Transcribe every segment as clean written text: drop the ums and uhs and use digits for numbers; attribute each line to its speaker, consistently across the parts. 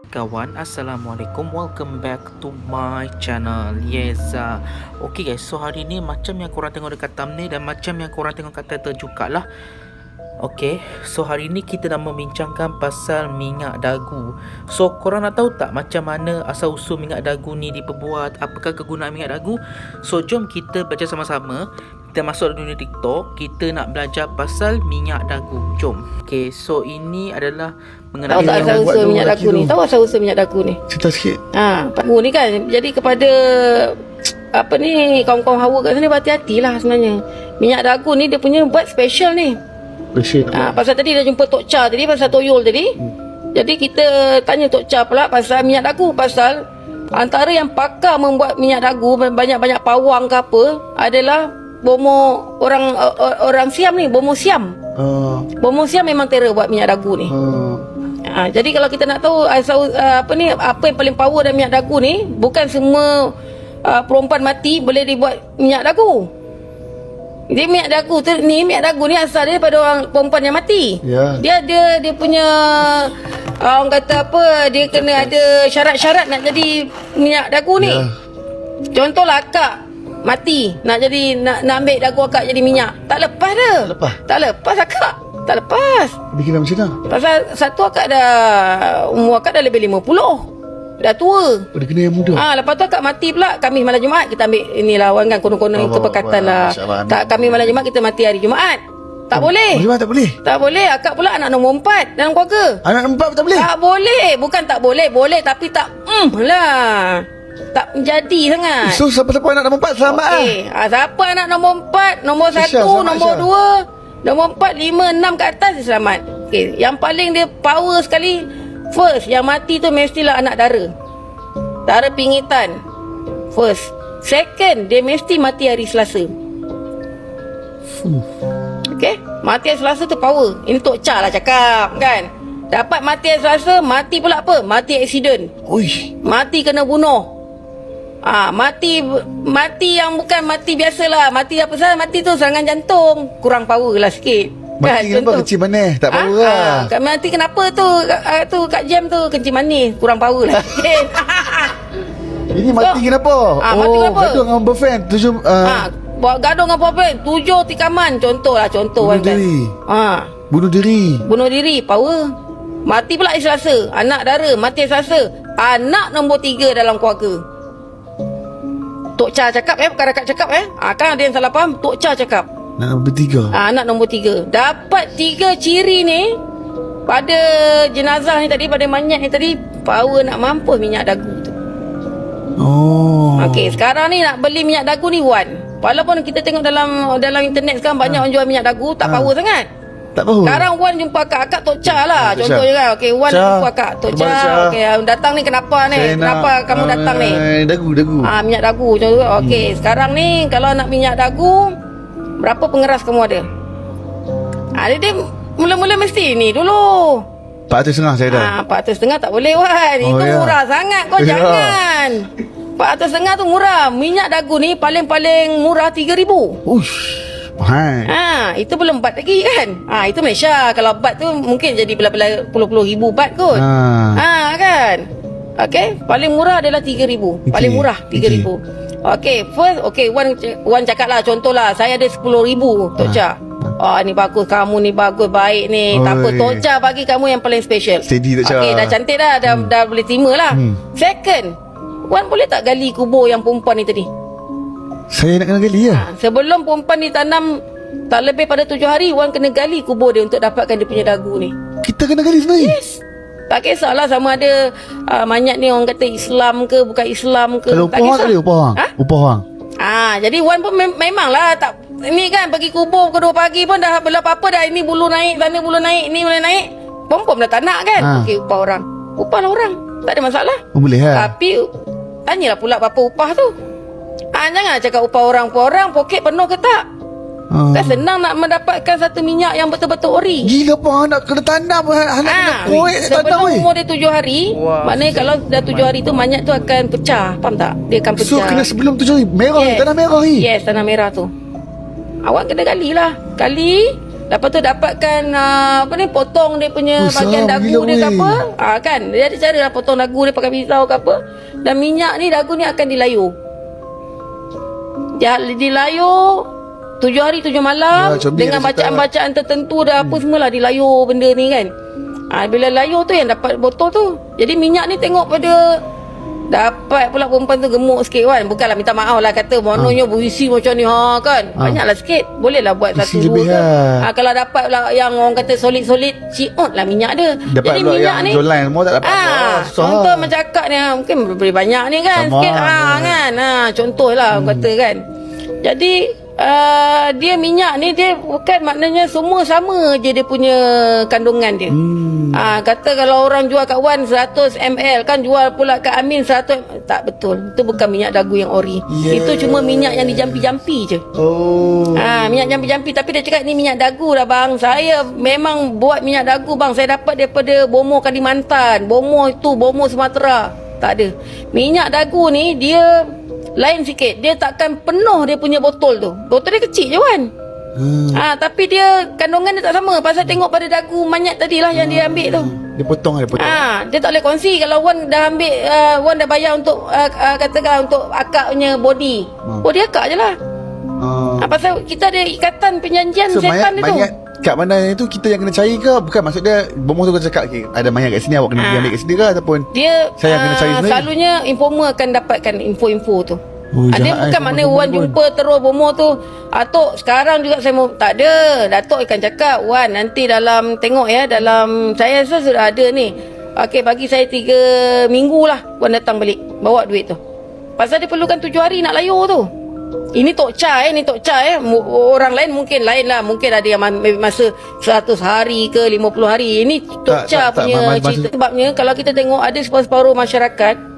Speaker 1: kawan, Assalamualaikum, welcome back to my channel. Okay guys, so hari ni macam yang korang tengok dekat thumbnail dan macam yang korang tengok kat title jugalah. Okay, so hari ni kita nak membincangkan pasal minyak dagu. So korang nak tahu tak macam mana asal usul minyak dagu ni diperbuat, apakah kegunaan minyak dagu? So jom kita baca sama-sama. Kita masuk dunia TikTok, kita nak belajar pasal minyak dagu. Jom. Okay, so ini adalah mengenai
Speaker 2: Tahu tak asal usul minyak dagu ni? Tahu asal usul minyak dagu ni?
Speaker 3: Cerita sikit.
Speaker 2: Dagu ni kan, jadi kepada apa ni, kaum-kaum hawa kat sana berhati-hatilah sebenarnya. Minyak dagu ni dia punya buat special ni. Pasal tadi dah jumpa Tok Cha tadi, pasal toyol tadi. Jadi kita tanya Tok Cha pula pasal minyak dagu. Pasal antara yang pakar membuat minyak dagu, banyak-banyak pawang ke apa, adalah bomo orang Siam ni, bomo Siam. Bomo Siam memang terror buat minyak dagu ni. Jadi kalau kita nak tahu asal apa yang paling power dalam minyak dagu ni, bukan semua perempuan mati boleh dibuat minyak dagu. Dia minyak dagu tu ni, minyak dagu ni asal dia daripada orang perempuan yang mati. Dia punya orang kata apa, dia kena ada syarat-syarat nak jadi minyak dagu ni. Contohlah akak mati, nak ambil dagu akak jadi minyak, tak lepas dah. Tak lepas akak. Tak lepas.
Speaker 3: Dia kira macam mana?
Speaker 2: Pasal satu akak dah, umur akak dah lebih 50. Dah tua.
Speaker 3: Dia kena yang muda.
Speaker 2: Lepas tu akak mati pula. Kami malam Jumaat kita ambil inilah orang kan, konon-konon itu perkataan lah. Kami malam Jumaat kita mati hari Jumaat. Tak boleh.
Speaker 3: Tak boleh.
Speaker 2: Tak boleh. Akak pula anak nombor 4 dalam keluarga.
Speaker 3: Anak nombor 4 tak boleh?
Speaker 2: Tak boleh. Bukan tak boleh. Boleh tapi tak lah. Tak menjadi sangat.
Speaker 3: So siapa-siapa anak nombor 4 selamat lah.
Speaker 2: Siapa anak nombor 4, nombor 1, nombor 2, nombor 4, 5, 6 ke atas dia selamat. Yang paling dia power sekali, first, yang mati tu mestilah anak dara. Dara pingitan. First. Second, dia mesti mati hari Selasa. Mati hari Selasa tu power. Ini Tok Cha lah cakap kan. Dapat mati hari Selasa, mati pula apa? Mati aksiden. Mati kena bunuh. Mati yang bukan mati biasalah. Mati apa sahaja, mati tu serangan jantung. Kurang power lah sikit.
Speaker 3: Mati kenapa? Kencing manis. Tak power lah.
Speaker 2: Mati kenapa tu? Kat jam tu kencing manis. Kurang power lah sikit.
Speaker 3: Ini mati kenapa?
Speaker 2: Mati kenapa?
Speaker 3: Gaduh dengan girlfriend.
Speaker 2: Gaduh dengan girlfriend. 7 tikaman. Contoh
Speaker 3: Bunuh diri. Bunuh diri.
Speaker 2: Power. Mati pula hari Selasa. Anak dara. Mati hari Selasa. Anak nombor 3 dalam keluarga. Tok Cha cakap bukan rakat cakap kan ada yang salah faham. Tok Cha cakap
Speaker 3: anak nombor 3.
Speaker 2: Anak nombor 3. Dapat 3 ciri ni pada jenazah ni tadi, pada mayat ni tadi, power nak mampus minyak dagu tu. Okey, sekarang ni nak beli minyak dagu ni Wan. Walaupun kita tengok dalam internet sekarang banyak orang jual minyak dagu, tak power sangat.
Speaker 3: Tak power.
Speaker 2: Sekarang Wan jumpa akak Tok Cha lah. Contohnya kan. Okey, Wan jumpa akak Tok Cha. Okey, datang ni kenapa ni? Kenapa kamu datang ni?
Speaker 3: Dagu.
Speaker 2: Minyak dagu contoh. Okey, sekarang ni kalau nak minyak dagu, berapa pengeras kamu ada? Dia mula-mula mesti ni dulu.
Speaker 3: 400.5 saya dah.
Speaker 2: 400.5 tak boleh Wan. Itu murah sangat. Kau jangan. 400.5 tu murah. Minyak dagu ni paling-paling murah 3,000. Itu belum bat lagi kan. Itu Malaysia. Kalau bat tu mungkin jadi puluh ribu bat kot. Kan. Okey, paling murah adalah 3,000. Paling murah 3,000. Okey, first Wan cakap lah, contohlah saya ada 10,000 Tok Cha. Ni bagus, kamu ni bagus, baik ni. Tak apa, Tok Cha bagi kamu yang paling special.
Speaker 3: Steady Tok Cha.
Speaker 2: Okey, dah cantik dah, dah boleh terima lah. Second, Wan boleh tak gali kubur yang perempuan ni tadi?
Speaker 3: Saya nak kena gali lah.
Speaker 2: Sebelum perempuan ditanam tak lebih pada 7 hari, Wan kena gali kubur dia untuk dapatkan dia punya dagu ni.
Speaker 3: Kita kena gali sendiri?
Speaker 2: Yes. Tak kisahlah sama ada mayat ni orang kata Islam ke bukan Islam ke.
Speaker 3: Kalau upah orang tak boleh, upah orang.
Speaker 2: Jadi Wan pun memanglah tak. Ini kan pergi kubur kedua pagi pun dah bela apa-apa dah. Ini bulu naik, sana bulu naik, ni boleh naik. Pom-pom dah tak nak kan. Okey, upah orang. Upahlah orang. Tak ada masalah.
Speaker 3: Boleh lah.
Speaker 2: Tapi tanyalah pula berapa upah tu. Jangan cakap upah orang, poket penuh ke tak? Kan senang nak mendapatkan satu minyak yang betul-betul ori.
Speaker 3: Gila apa nak kena tanam, anak kena kuih
Speaker 2: sebelum umur dia 7 hari. Maknanya kalau dah 7 hari tu mayat tu akan pecah. Faham tak? Dia akan pecah.
Speaker 3: So kena sebelum 7 hari. Merah, tanah merah ni.
Speaker 2: Yes, tanah merah tu. Awak kena gali lah. Gali. Lepas tu dapatkan potong dia punya
Speaker 3: Besar
Speaker 2: bahagian dagu
Speaker 3: gila,
Speaker 2: dia ke
Speaker 3: weh.
Speaker 2: apa. Kan. Dia ada cara lah potong dagu dia pakai pisau ke apa. Dan minyak ni dagu ni akan dilayur. Dia dilayur 7 hari 7 malam
Speaker 3: Ya, comel
Speaker 2: dengan
Speaker 3: dia cakap.
Speaker 2: bacaan-bacaan tertentu dah apa semualah dilayur benda ni kan. Bila layur tu yang dapat botol tu. Jadi minyak ni tengok pada dapat pula perempuan tu gemuk sikit kan. Bukanlah minta maaf lah kata mononyo berisi macam ni kan. Banyaklah sikit. Boleh lah buat
Speaker 3: Isi
Speaker 2: satu
Speaker 3: lebih
Speaker 2: dua ke.
Speaker 3: lah.
Speaker 2: Kalau dapat pula yang orang kata solid-solid, ciut lah minyak dia.
Speaker 3: Dapat
Speaker 2: Jadi
Speaker 3: pula
Speaker 2: minyak
Speaker 3: yang
Speaker 2: ni
Speaker 3: jolline semua tak dapat. Susah.
Speaker 2: contoh macam akak ni mungkin boleh banyak ni kan.
Speaker 3: Sama
Speaker 2: Sikit
Speaker 3: lah.
Speaker 2: kan. Contoh lah orang kata kan. Jadi dia minyak ni dia bukan maknanya semua sama je dia punya kandungan dia. Kata kalau orang jual kat Wan 100 ml kan jual pula kat Amin 100 tak betul. Itu bukan minyak dagu yang ori.
Speaker 3: Yeah.
Speaker 2: Itu cuma minyak yang dijampi-jampi je.
Speaker 3: Oh.
Speaker 2: Minyak jampi-jampi. Tapi dia cakap ni minyak dagu lah bang. Saya memang buat minyak dagu bang. Saya dapat daripada Bomo Kalimantan, Bomo itu, Bomo Sumatera. Tak ada. Minyak dagu ni dia lain sikit. Dia takkan penuh dia punya botol tu. Botol dia kecil je kan. Tapi dia kandungan dia tak sama. Pasal tengok pada dagu manyat tadi lah yang dia ambil tu.
Speaker 3: Dia potong.
Speaker 2: Dia tak boleh kongsi. Kalau Wan dah ambil, Wan dah bayar untuk katakan untuk akak punya body. Body akak je lah. Pasal kita ada ikatan perjanjian
Speaker 3: So
Speaker 2: setan dia tu.
Speaker 3: mayat kat mana itu kita yang kena cari ke? Bukan, maksud dia bomoh tu kena cakap okay, ada mayat kat sini awak kena pergi ambil kat sini ke ataupun
Speaker 2: Dia
Speaker 3: saya yang kena cari sendiri?
Speaker 2: selalunya informer akan dapatkan info-info tu.
Speaker 3: Oh,
Speaker 2: Dia
Speaker 3: jahat,
Speaker 2: bukan makna Wan jumpa terus Bomo tu, Tok sekarang juga saya mau. Tak ada. Datuk akan cakap, Wan nanti dalam tengok ya, dalam saya rasa sudah ada ni. Okey, bagi saya 3 minggu lah Wan datang balik bawa duit tu. Pasal dia perlukan 7 hari nak layur tu. Ini Tok Cha ni Tok Cha orang lain mungkin lain lah. Mungkin ada yang masa 100 hari ke 50 hari. Ini Tok Cha punya cerita. Sebabnya kalau kita tengok ada separuh masyarakat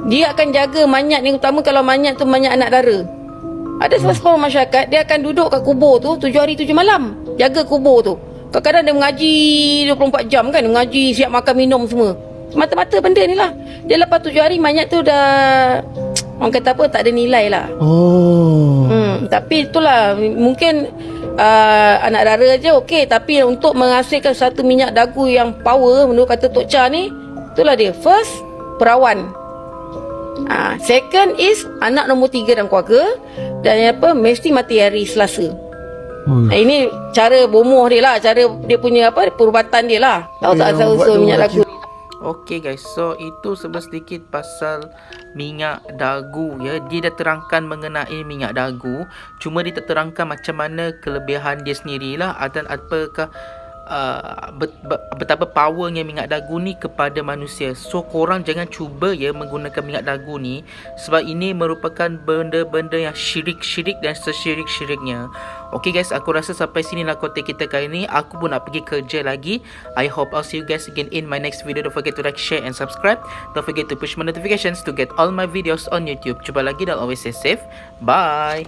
Speaker 2: dia akan jaga manyat ni, utama kalau manyat tu manyat anak dara. Ada separuh masyarakat dia akan duduk kat kubur tu 7 hari 7 malam jaga kubur tu. Kadang-kadang dia mengaji 24 jam kan, mengaji, siap makan minum semua. Mata-mata benda ni lah. Dia lepas 7 hari manyat tu dah orang kata apa, tak ada nilai lah. Tapi itulah mungkin anak dara je okey, tapi untuk menghasilkan satu minyak dagu yang power menurut kata Tok Cha ni, itulah dia. First, perawan. Second is anak nombor 3 dalam keluarga. Dan mesti mati hari Selasa. Ini cara bomoh dia lah, cara dia punya perubatan dia lah. Tahu tak asal usul minyak dagu.
Speaker 1: Okay guys, so itu sedikit pasal minyak dagu ya. Dia dah terangkan mengenai minyak dagu, cuma dia tak terangkan macam mana kelebihan dia sendirilah dan apakah betapa powernya minyak dagu ni kepada manusia. So korang jangan cuba ya menggunakan minyak dagu ni, sebab ini merupakan benda-benda yang syirik-syirik dan sesyirik-syiriknya. Okay guys, aku rasa sampai sini lah konten kita kali ni. Aku pun nak pergi kerja lagi. I hope I'll see you guys again in my next video. Don't forget to like, share and subscribe. Don't forget to push my notifications to get all my videos on YouTube. Cuba lagi dan always stay safe. Bye.